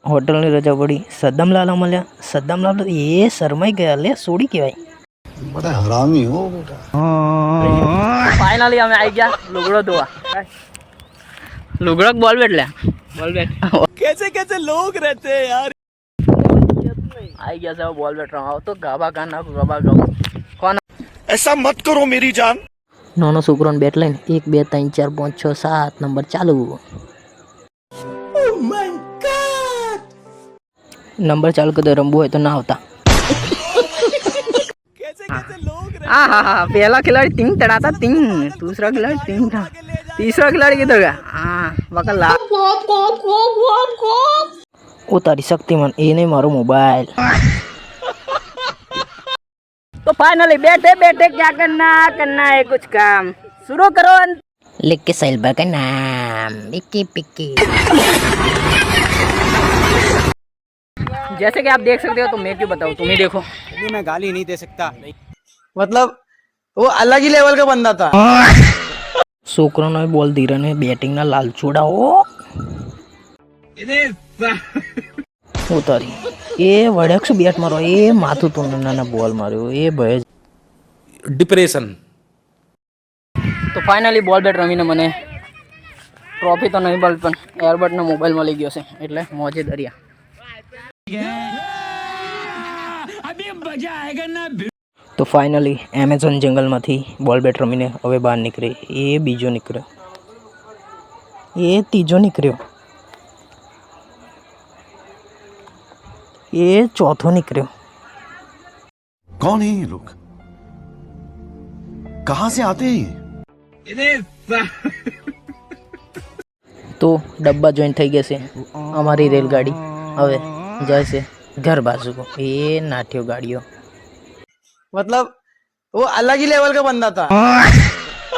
હોટલની રજા પડી, સદ્દામલાલા મળ્યા. સદ્દામલાલ એ શરમાઈ ગયા, લે સોડી કહેવાય. बड़ा हरामी हो बेटा. ફાઇનલી અમે આવી ગયા લુગડો ધોવા. લુગડો બોલ બેટ લે બોલ બેટ. कैसे कैसे लोग रहते हैं यार. आई गया सब बॉल बैठ रहा हूँ तो गाबा गाना गाबा गाओ कौन ऐसा मत करो मेरी जान. नानो सुकरोन बैट लाइन 1 2 3 4 5 6 7 नंबर चालू. नंबर चालू कर दे. रंबू है तो ना होता. हाँ हाँ हाँ पहला खिलाड़ी तीन तड़ाता तीन, दूसरा खिलाड़ी तीन था, तीसरा खिलाड़ी किधर गया. हाँ वकल ओ तारी शक्तिमान ये नहीं मारो मोबाइल. तो फाइनली बैठे बैठे क्या करना है कुछ काम शुरू करो. लिख के साइलबर का नाम पिक्की पिक्की. जैसे कि आप देख सकते हो तो मैं क्यों बताऊँ, तुम ही देखो. मैं गाली नहीं दे सकता, मतलब वो अलग ही लेवल का बंदा था. છોકરાનો બોલ ધીરાને બેટિંગના લાલચોડાઓ ઉતારી એ વડેક્ષ બેટ મારો એ માથું તો નાના બોલ માર્યો એ ભય ડિપ્રેશન. તો ફાઇનલી બોલ બેટ રમીને મને ટ્રોફી તો નહીં બળ પણ એરબડનો મોબાઈલ મળી ગયો છે એટલે મોજે દરિયા. તો ફાઇનલી એમેઝોન જંગલમાંથી બોલ બેટ રમીને હવે બહાર નીકળે. એ બીજો નીકળ્યો, એ ત્રીજો નીકળ્યો, એ ચોથો નીકળ્યો. कौन है ये लोग? कहाँ से आते हैं ये? તો ડબ્બા જોઈન થઈ ગયા છે અમારી રેલગાડી. હવે જાય છે ઘર બાજુ. એ નાઠ્યો ગાડીઓ, मतलब वो अलग ही लेवल का बंदा था.